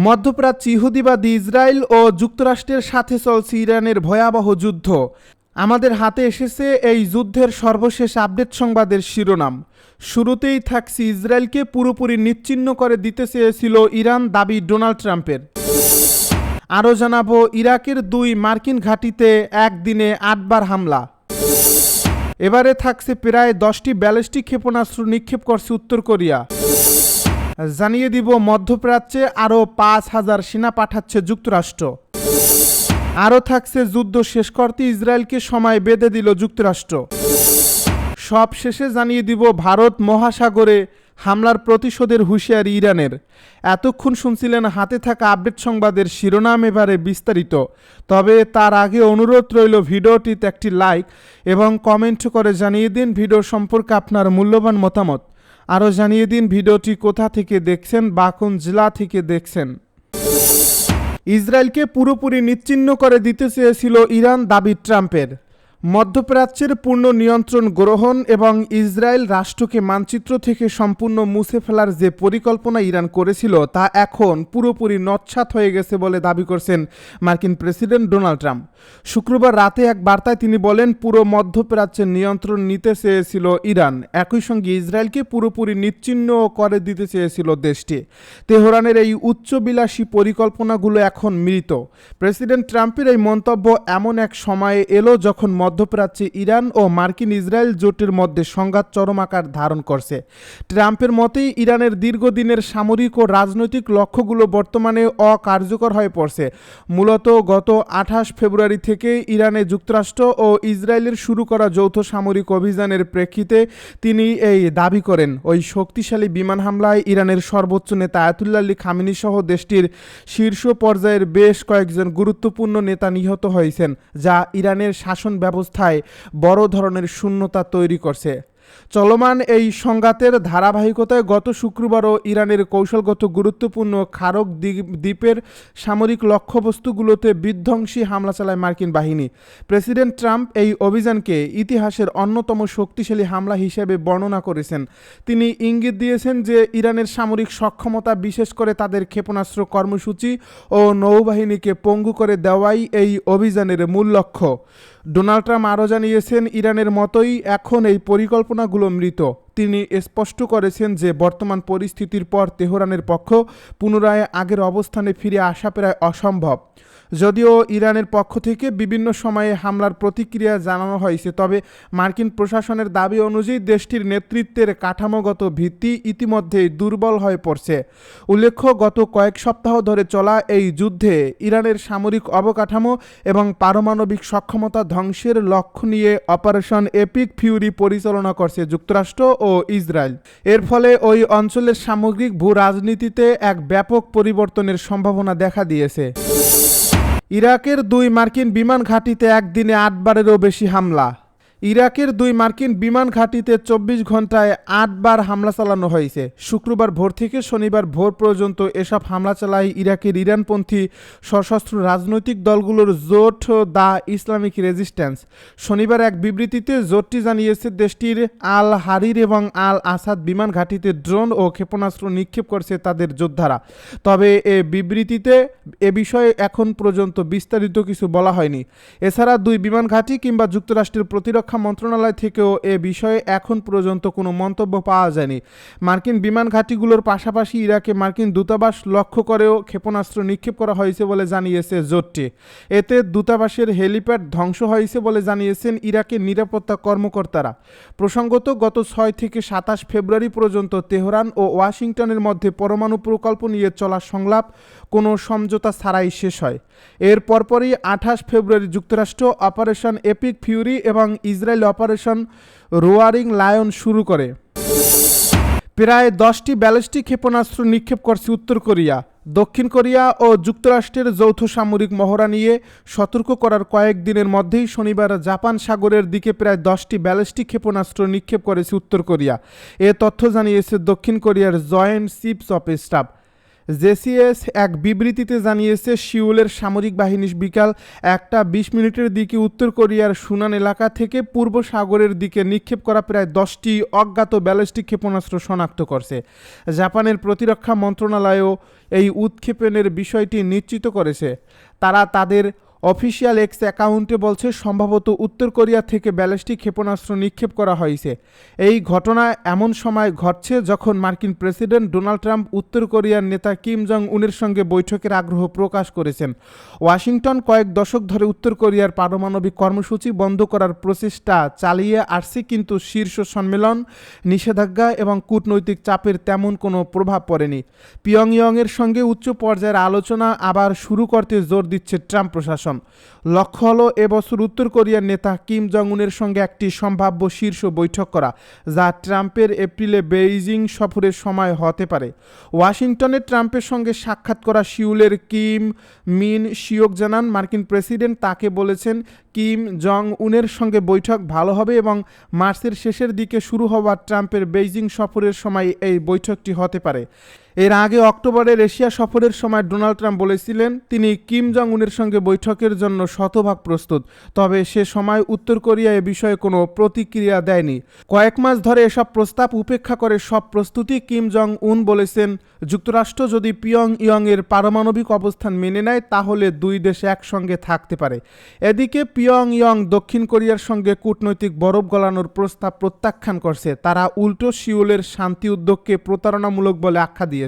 মধ্যপ্রাচ্য ইহুদিবাদী ইসরায়েল ও যুক্তরাষ্ট্রের সাথে চলছে ইরানের ভয়াবহ যুদ্ধ। আমাদের হাতে এসেছে এই যুদ্ধের সর্বশেষ আপডেট সংবাদের শিরোনাম। শুরুতেই থাকছে ইসরায়েলকে পুরোপুরি নিশ্চিহ্ন করে দিতে চেয়েছিল ইরান, দাবি ডোনাল্ড ট্রাম্পের। আরও জানাবো ইরাকের 2 মার্কিন ঘাঁটিতে একদিনে 8 বার হামলা। এবারে থাকছে প্রায় 10টি ব্যালিস্টিক ক্ষেপণাস্ত্র নিক্ষেপ করছে উত্তর কোরিয়া। জানিয়ে দিব মধ্যপ্রাচ্যে আরও 5,000 সেনা পাঠাচ্ছে যুক্তরাষ্ট্র। আরও থাকছে যুদ্ধ শেষ করতে ইসরায়েলকে সময় বেঁধে দিল যুক্তরাষ্ট্র। সব শেষে জানিয়ে দিব ভারত মহাসাগরে হামলার প্রতিশোধের হুঁশিয়ারি ইরানের। এতক্ষণ শুনছিলেন হাতে থাকা আপডেট সংবাদের শিরোনাম, এবারে বিস্তারিত। তবে তার আগে অনুরোধ রইল ভিডিওটিতে একটি লাইক এবং কমেন্ট করে জানিয়ে দিন ভিডিও সম্পর্কে আপনার মূল্যবান মতামত। আরও জানিয়ে দিন ভিডিওটি কোথা থেকে দেখছেন বা কোন জেলা থেকে দেখছেন। ইসরায়েলকে পুরোপুরি নিশ্চিহ্ন করে দিতে চেয়েছিল ইরান, দাবি ট্রাম্পের। মধ্যপ্রাচ্যের পূর্ণ নিয়ন্ত্রণ গ্রহণ এবং ইসরায়েল রাষ্ট্রকে মানচিত্র থেকে সম্পূর্ণ মুছে ফেলার যে পরিকল্পনা ইরান করেছিল তা এখন পুরোপুরি নৎসাৎ হয়ে গেছে বলে দাবি করছেন মার্কিন প্রেসিডেন্ট ডোনাল্ড ট্রাম্প। শুক্রবার রাতে এক বার্তায় তিনি বলেন, পুরো মধ্যপ্রাচ্যের নিয়ন্ত্রণ নিতে চেয়েছিল ইরান, একই সঙ্গে ইসরায়েলকে পুরোপুরি নিশ্চিহ্ন করে দিতে চেয়েছিল দেশটি। তেহরানের এই উচ্চবিলাসী পরিকল্পনাগুলো এখন মৃত। প্রেসিডেন্ট ট্রাম্পের এই মন্তব্য এমন এক সময়ে এলো যখন মধ্যপ্রাচ্যে ইরান ও মার্কিন ইসরায়েল জোটের মধ্যে সংঘাত চরম আকার ধারণ করছে। ট্রাম্পের মতেই ইরানের দীর্ঘদিনের সামরিক ও রাজনৈতিক লক্ষ্যগুলো বর্তমানে অকার্যকর হয়ে পড়ছে। মূলত গত 28 ফেব্রুয়ারি থেকে ইরানে যুক্তরাষ্ট্র ও ইসরায়েলের শুরু করা যৌথ সামরিক অভিযানের প্রেক্ষিতে তিনি এই দাবি করেন। ওই শক্তিশালী বিমান হামলায় ইরানের সর্বোচ্চ নেতা আয়াতুল্লাহ আলী খামেনি সহ দেশটির শীর্ষ পর্যায়ের বেশ কয়েকজন গুরুত্বপূর্ণ নেতা নিহত হয়েছেন, যা ইরানের শাসন ব্যবস্থায় বড় ধরনের শূন্যতা তৈরি করছে। চলমান এই সংঘাতের ধারাবাহিকতায় গত শুক্রবারও ইরানের কৌশলগত গুরুত্বপূর্ণ খারক দ্বীপের সামরিক লক্ষ্যবস্তুগুলোতে বিধ্বংসী হামলা চালায় মার্কিন বাহিনী। প্রেসিডেন্ট ট্রাম্প এই অভিযানকে ইতিহাসের অন্যতম শক্তিশালী হামলা হিসেবে বর্ণনা করেছেন। তিনি ইঙ্গিত দিয়েছেন যে ইরানের সামরিক সক্ষমতা, বিশেষ করে তাদের ক্ষেপণাস্ত্র কর্মসূচি ও নৌবাহিনীকে পঙ্গু করে দেওয়াই এই অভিযানের মূল লক্ষ্য। ডোনাল্ড ট্রাম্প আরও জানিয়েছেন, ইরানের মতোই এখন এই পরিকল্পনাগুলো মৃত। তিনি স্পষ্ট করেছেন যে বর্তমান পরিস্থিতির পর তেহরানের পক্ষ পুনরায় আগের অবস্থানে ফিরে আসা প্রায় অসম্ভব। যদিও ইরানের পক্ষ থেকে বিভিন্ন সময়ে হামলার প্রতিক্রিয়া জানানো হয়েছে, তবে মার্কিন প্রশাসনের দাবি অনুযায়ী দেশটির নেতৃত্বের কাঠামোগত ভিত্তি ইতিমধ্যেই দুর্বল হয়ে পড়ছে। উল্লেখ্য, গত কয়েক সপ্তাহ ধরে চলা এই যুদ্ধে ইরানের সামরিক অবকাঠামো এবং পারমাণবিক সক্ষমতা ধ্বংসের লক্ষ্য নিয়ে অপারেশন এপিক ফিউরি পরিচালনা করছে যুক্তরাষ্ট্র ও ইসরায়েল। এর ফলে ওই অঞ্চলের সামগ্রিক ভূ রাজনীতিতে এক ব্যাপক পরিবর্তনের সম্ভাবনা দেখা দিয়েছে। ইরাকের 2 মার্কিন বিমান ঘাঁটিতে একদিনে 8 বারেরও বেশি হামলা। ইরাকের 2 মার্কিন বিমান ঘাঁটিতে 24 ঘন্টায় 8 বার হামলা চালানো হয়েছে। শুক্রবার ভোর থেকে শনিবার ভোর পর্যন্ত এসব হামলা চালায় ইরাকের ইরানপন্থী সশস্ত্র রাজনৈতিক দলগুলোর জোট দ্য ইসলামিক রেজিস্ট্যান্স। শনিবার এক বিবৃতিতে জোটটি জানিয়েছে দেশটির আল হারির এবং আল আসাদ বিমান ঘাঁটিতে ড্রোন ও ক্ষেপণাস্ত্র নিক্ষেপ করছে তাদের যোদ্ধারা। তবে বিবৃতিতে এ বিষয়ে এখন পর্যন্ত বিস্তারিত কিছু বলা হয়নি। এছাড়া 2 বিমান ঘাঁটি কিংবা যুক্তরাষ্ট্রের প্রতিরক্ষা মন্ত্রণালয় থেকেও এ বিষয়ে এখন পর্যন্ত কোনো মন্তব্য পাওয়া যায়নি। মার্কিন বিমান ঘাঁটিগুলোর পাশাপাশি ইরাকে মার্কিন দূতাবাস লক্ষ্য করেও ক্ষেপণাস্ত্র নিক্ষেপ করা হয়েছে বলে জানিয়েছে জোটটি। এতে দূতাবাসের হেলিপ্যাড ধ্বংস হয়েছে বলে জানিয়েছেন ইরাকের নিরাপত্তা কর্মকর্তারা। প্রসঙ্গত, গত 6 থেকে 27 ফেব্রুয়ারি পর্যন্ত তেহরান ও ওয়াশিংটনের মধ্যে পরমাণু প্রকল্প নিয়ে চলা সংলাপ কোনো সমঝোতা ছাড়াই শেষ হয়। এর পরপরই 28 ফেব্রুয়ারি যুক্তরাষ্ট্র অপারেশন এপিক ফিউরি এবং ইসরায়েল অপারেশন রোয়ারিং লায়ন শুরু করে। প্রায় 10টি ব্যালিস্টিক ক্ষেপণাস্ত্র নিক্ষেপ করছে উত্তর কোরিয়া। দক্ষিণ কোরিয়া ও যুক্তরাষ্ট্রের যৌথ সামরিক মহড়া নিয়ে সতর্ক করার কয়েকদিনের মধ্যেই শনিবার জাপান সাগরের দিকে প্রায় 10টি ব্যালিস্টিক ক্ষেপণাস্ত্র নিক্ষেপ করেছে উত্তর কোরিয়া। এ তথ্য জানিয়েছে দক্ষিণ কোরিয়ার জয়েন্ট চিফস অফ স্টাফ। জেসিএস এক বিবৃতিতে জানিয়েছে সিউলের সামরিক বাহিনী বিকাল 1:20 দিকে উত্তর কোরিয়ার সুনান এলাকা থেকে পূর্ব সাগরের দিকে নিক্ষেপ করা প্রায় 10টি অজ্ঞাত ব্যালিস্টিক ক্ষেপণাস্ত্র শনাক্ত করছে। জাপানের প্রতিরক্ষা মন্ত্রণালয়ও এই উৎক্ষেপণের বিষয়টি নিশ্চিত করেছে। তারা তাদের অফিসিয়াল এক্স অ্যাকাউন্টে বলছে সম্ভবত উত্তর কোরিয়া থেকে ব্যালিস্টিক ক্ষেপণাস্ত্র নিক্ষেপ করা হয়েছে। এই ঘটনা এমন সময় ঘটছে যখন মার্কিন প্রেসিডেন্ট ডোনাল্ড ট্রাম্প উত্তর কোরিয়ার নেতা কিম জং উনের সঙ্গে বৈঠকের আগ্রহ প্রকাশ করেছেন। ওয়াশিংটন কয়েক দশক ধরে উত্তর কোরিয়ার পারমাণবিক কর্মসূচি বন্ধ করার প্রচেষ্টা চালিয়ে আসছে, কিন্তু শীর্ষ সম্মেলন, নিষেধাজ্ঞা এবং কূটনৈতিক চাপের তেমন কোনো প্রভাব পড়েনি। পিয়ংইয়ংয়ের সঙ্গে উচ্চ পর্যায়ের আলোচনা আবার শুরু করতে জোর দিচ্ছে ট্রাম্প প্রশাসন। লক্ষ্য হল এবছর উত্তর কোরিয়ার নেতা কিম জং উনের সঙ্গে একটি সম্ভাব্য শীর্ষ বৈঠক করা, যা ট্রাম্পের এপ্রিলে বেইজিং সফরের সময় হতে পারে। ওয়াশিংটনে ট্রাম্পের সঙ্গে সাক্ষাৎ করা সিউলের কিম মিন শিওক জানান, মার্কিন প্রেসিডেন্ট তাকে বলেছেন কিম জং উনের সঙ্গে বৈঠক ভালো হবে এবং মার্চের শেষের দিকে শুরু হওয়া ট্রাম্পের বেইজিং সফরের সময় এই বৈঠকটি হতে পারে। এর আগে অক্টোবরে রাশিয়া সফরের সময় ডোনাল্ড ট্রাম্প বলেছিলেন তিনি কিম জং উনের সঙ্গে বৈঠকের জন্য শতভাগ প্রস্তুত, তবে সে সময় উত্তর কোরিয়া এ বিষয়ে কোনো প্রতিক্রিয়া দেয়নি। কয়েক মাস ধরে এসব প্রস্তাব উপেক্ষা করে সব প্রস্তুতি কিম জং উন বলেছেন যুক্তরাষ্ট্র যদি পিয়ংইয়ংয়ের পারমাণবিক অবস্থান মেনে নেয় তাহলে দুই দেশ একসঙ্গে থাকতে পারে। এদিকে পিয়ংইয়ং দক্ষিণ কোরিয়ার সঙ্গে কূটনৈতিক বরফ গলানোর প্রস্তাব প্রত্যাখ্যান করছে। তারা উল্টো সিউলের শান্তি উদ্যোগকে প্রতারণামূলক বলে আখ্যা দিয়েছে।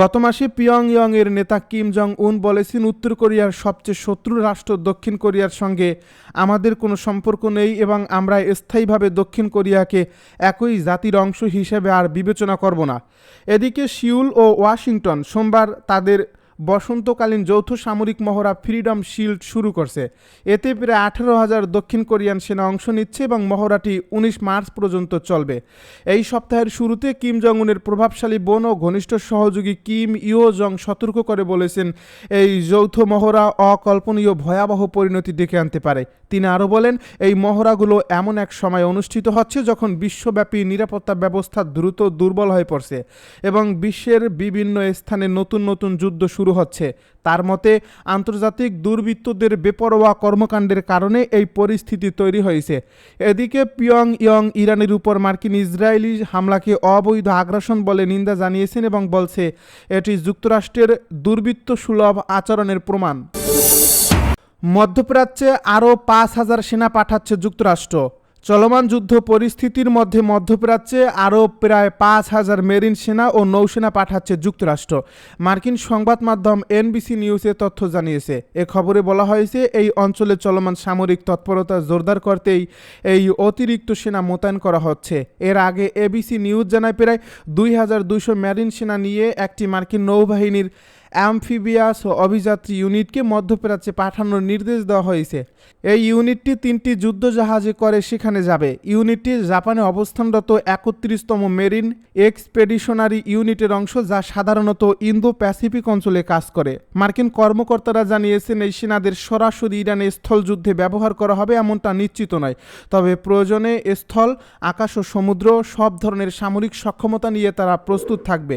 গত মাসে পিয়ংইয়ং এর নেতা কিম জং উন বলেছেন উত্তর কোরিয়ার সবচেয়ে শত্রু রাষ্ট্র দক্ষিণ কোরিয়ার সঙ্গে আমাদের কোনো সম্পর্ক নেই এবং আমরা স্থায়ীভাবে দক্ষিণ কোরিয়াকে একই জাতির অংশ হিসেবে আর বিবেচনা করব না। এদিকে সিউল ও ওয়াশিংটন সোমবার তাদের বসন্তকালীন যৌথ সামরিক মহড়া ফ্রিডম শিল্ড শুরু করছে। এতে প্রায় 18,000 দক্ষিণ কোরিয়ান সেনা অংশ নিচ্ছে এবং মহড়াটি 19 মার্চ পর্যন্ত চলবে। এই সপ্তাহের শুরুতে কিম জং উনের প্রভাবশালী বোন ও ঘনিষ্ঠ সহযোগী কিম ইও জং সতর্ক করে বলেছেন এই যৌথ মহড়া অকল্পনীয় ভয়াবহ পরিণতি ডেকে আনতে পারে। তিনি আরও বলেন এই মহড়াগুলো এমন এক সময় অনুষ্ঠিত হচ্ছে যখন বিশ্বব্যাপী নিরাপত্তা ব্যবস্থা দ্রুত দুর্বল হয়ে পড়ছে এবং বিশ্বের বিভিন্ন স্থানে নতুন নতুন যুদ্ধ শুরু হচ্ছে। তার মতে আন্তর্জাতিক দুর্বৃত্তদের বেপরোয়া কর্মকাণ্ডের কারণে এই পরিস্থিতি তৈরি হয়েছে। এদিকে পিয়ংইয়ং ইরানের উপর মার্কিন ইসরায়েলি হামলাকে অবৈধ আগ্রাসন বলে নিন্দা জানিয়েছেন এবং বলছে এটি যুক্তরাষ্ট্রের দুর্বৃত্ত সুলভ আচরণের প্রমাণ। মধ্যপ্রাচ্যে আরও 5,000 সেনা পাঠাচ্ছে যুক্তরাষ্ট্র। চলমান যুদ্ধ পরিস্থিতির মধ্যে মধ্যপ্রাচ্যে আরও প্রায় 5,000 মেরিন সেনা ও নৌসেনা পাঠাচ্ছে যুক্তরাষ্ট্র। মার্কিন সংবাদ মাধ্যম এনবিসি নিউজে তথ্য জানিয়েছে। এ খবরে বলা হয়েছে এই অঞ্চলে চলমান সামরিক তৎপরতা জোরদার করতেই এই অতিরিক্ত সেনা মোতায়েন করা হচ্ছে। এর আগে এবিসি নিউজ জানায় প্রায় 2,200 মেরিন সেনা নিয়ে একটি মার্কিন নৌবাহিনীর অ্যামফিবিয়াস ও অভিযাত্রী ইউনিটকে মধ্যপ্রাচ্যে পাঠানোর নির্দেশ দেওয়া হয়েছে। এই ইউনিটটি 3টি যুদ্ধজাহাজে করে সেখানে যাবে। ইউনিটটি জাপানে অবস্থানরত 31তম মেরিন এক্সপেডিশনারি ইউনিটের অংশ, যা সাধারণত ইন্দো প্যাসিফিক অঞ্চলে কাজ করে। মার্কিন কর্মকর্তারা জানিয়েছেন এই সেনাদের সরাসরি ইরানে স্থলযুদ্ধে ব্যবহার করা হবে এমনটা নিশ্চিত নয়, তবে প্রয়োজনে স্থল, আকাশ ও সমুদ্র সব ধরনের সামরিক সক্ষমতা নিয়ে তারা প্রস্তুত থাকবে।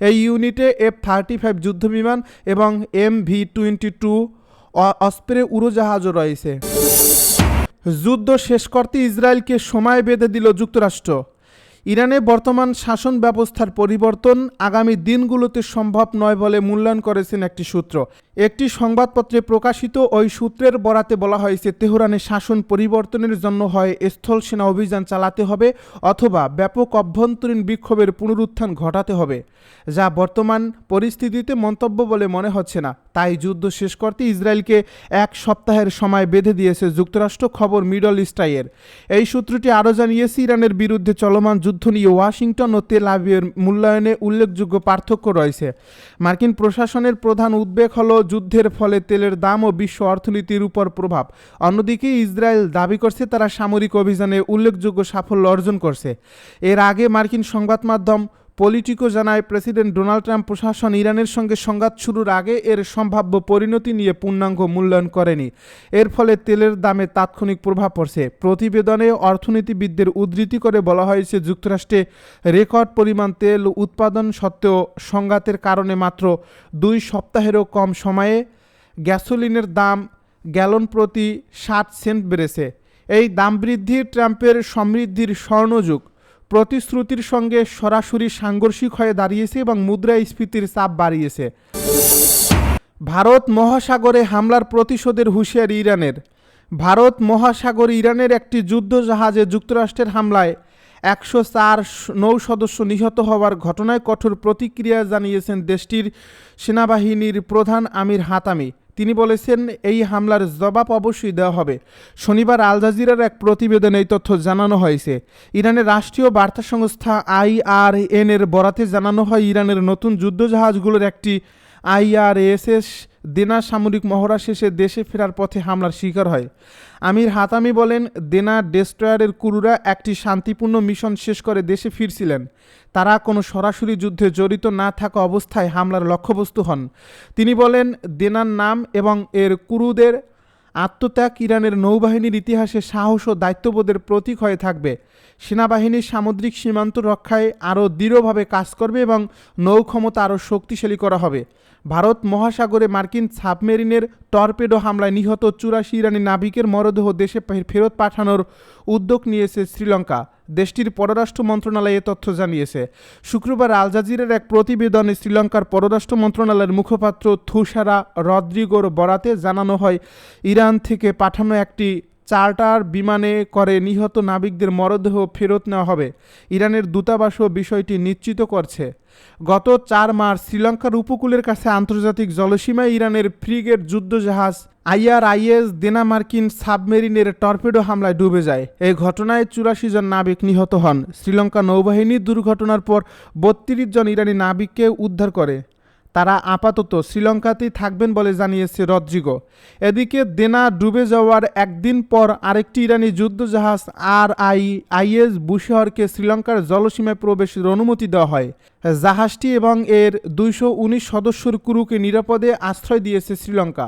এই ইউনিটে F-35 যুদ্ধবিমান এবং MV-22 অস্প্রে উড়োজাহাজও রয়েছে। যুদ্ধ শেষ করতে ইসরায়েলকে সময় বেঁধে দিল যুক্তরাষ্ট্র। ইরানে বর্তমান শাসন ব্যবস্থার পরিবর্তন আগামী দিনগুলোতে সম্ভব নয় বলে মূল্যায়ন করেছেন একটি সূত্র। একটি সংবাদপত্রে প্রকাশিত ওই সূত্রের বরাতে বলা হয়েছে তেহরানে শাসন পরিবর্তনের জন্য হয় স্থল সেনা অভিযান চালাতে হবে অথবা ব্যাপক অভ্যন্তরীণ বিক্ষোভের পুনরুত্থান ঘটাতে হবে, যা বর্তমান পরিস্থিতিতে মন্তব্য বলে মনে হচ্ছে না। তাই যুদ্ধ শেষ করতে ইসরায়েলকে 1 সপ্তাহের সময় বেঁধে দিয়েছে যুক্তরাষ্ট্র, খবর মিডল ইস্টাইয়ের। এই সূত্রটি আরও জানিয়েছে ইরানের বিরুদ্ধে চলমান যুদ্ধ নিয়ে ওয়াশিংটন ও তেল আবিবের মূল্যায়নে উল্লেখযোগ্য পার্থক্য রয়েছে। মার্কিন প্রশাসনের প্রধান উদ্বেগ হল যুদ্ধের ফলে তেলের দাম ও বিশ্ব অর্থনীতির উপর প্রভাব। অন্যদিকে ইসরায়েল দাবি করছে তারা সামরিক অভিযানে উল্লেখযোগ্য সাফল্য অর্জন করছে। এর আগে মার্কিন সংবাদ মাধ্যম পলিটিকো জানায়, প্রেসিডেন্ট ডোনাল্ড ট্রাম্প প্রশাসন ইরানের সঙ্গে সংঘাত শুরুর আগে এর সম্ভাব্য পরিণতি নিয়ে পূর্ণাঙ্গ মূল্যায়ন করেনি। এর ফলে তেলের দামে তাৎক্ষণিক প্রভাব পড়ছে। প্রতিবেদনে অর্থনীতিবিদদের উদ্ধৃতি করে বলা হয়েছে, যুক্তরাষ্ট্রে রেকর্ড পরিমাণ তেল উৎপাদন সত্ত্বেও সংঘাতের কারণে মাত্র 2 সপ্তাহেরও কম সময়ে গ্যাসোলিনের দাম গ্যালন প্রতি 60 সেন্ট বেড়েছে। এই দাম বৃদ্ধি ট্রাম্পের সমৃদ্ধির স্বর্ণযুগ প্রতিশ্রুতির সঙ্গে সরাসরি সাংঘর্ষিক হয়ে দাঁড়িয়েছে এবং মুদ্রাস্ফীতির চাপ বাড়িয়েছে। ভারত মহাসাগরে হামলার প্রতিশোধের হুঁশিয়ারি ইরানের। ভারত মহাসাগরে ইরানের একটি যুদ্ধজাহাজে যুক্তরাষ্ট্রের হামলায় 104 নৌ সদস্য নিহত হওয়ার ঘটনায় কঠোর প্রতিক্রিয়া জানিয়েছেন দেশটির সেনাবাহিনীর প্রধান আমির হাতামি। তিনি বলেছেন, এই হামলার জবাব অবশ্যই দেওয়া হবে। শনিবার আল জাজিরার এক প্রতিবেদনে এই তথ্য জানানো হয়েছে। ইরানের রাষ্ট্রীয় বার্তা সংস্থা IRN এর বরাতে জানানো হয়, ইরানের নতুন যুদ্ধজাহাজগুলোর একটি IRSS দেনা সামরিক মহড়া শেষে দেশে ফেরার পথে হামলার শিকার হয়। আমির হাতামি বলেন, দেনা ডেস্ট্রয়ারের ক্রুরা একটি শান্তিপূর্ণ মিশন শেষ করে দেশে ফিরছিলেন। তারা কোনো সরাসরি যুদ্ধে জড়িত না থাকা অবস্থায় হামলার লক্ষ্যবস্তু হন। তিনি বলেন, দেনার নাম এবং এর ক্রুদের আত্মত্যাগ ইরানের নৌবাহিনীর ইতিহাসে সাহস ও দায়িত্ববোধের প্রতীক হয়ে থাকবে। সেনাবাহিনীর সামুদ্রিক সীমান্ত রক্ষায় আরও দৃঢ়ভাবে কাজ করবে এবং নৌ ক্ষমতা আরও শক্তিশালী করা হবে। ভারত মহাসাগরে মার্কিন সাবমেরিনের টর্পেডো হামলায় নিহত 84 ইরানি নাবিকের মরদেহ দেশে ফেরত পাঠানোর উদ্যোগ নিয়েছে শ্রীলঙ্কা। দেশটির পররাষ্ট্র মন্ত্রণালয় এ তথ্য জানিয়েছে। শুক্রবার আল জাজিরার এক প্রতিবেদনে শ্রীলঙ্কার পররাষ্ট্র মন্ত্রণালয়ের মুখপাত্র থুসারা রদ্রিগোর বরাতে জানানো হয়, ইরান থেকে পাঠানো একটি চার্টার বিমানে করে নিহত নাবিকদের মরদেহ ফেরত নেওয়া হবে। ইরানের দূতাবাসও বিষয়টি নিশ্চিত করছে। গত 4 মার্চ শ্রীলঙ্কার উপকূলের কাছে আন্তর্জাতিক জলসীমায় ইরানের ফ্রিগেট যুদ্ধজাহাজ IRIS দেনা মার্কিন সাবমেরিনের টর্পেডো হামলায় ডুবে যায়। এই ঘটনায় 84 জন নাবিক নিহত হন। শ্রীলঙ্কা নৌবাহিনী দুর্ঘটনার পর 32 জন ইরানি নাবিককে উদ্ধার করে। তারা আপাতত শ্রীলঙ্কাতেই থাকবেন বলে জানিয়েছে রদ্রিগো। এদিকে দেনা ডুবে যাওয়ার একদিন পর আরেকটি ইরানি যুদ্ধজাহাজ RIS বুশেহরকে শ্রীলঙ্কার জলসীমায় প্রবেশের অনুমতি দেওয়া হয়। জাহাজটি এবং এর 219 সদস্যের ক্রুকে নিরাপদে আশ্রয় দিয়েছে শ্রীলঙ্কা।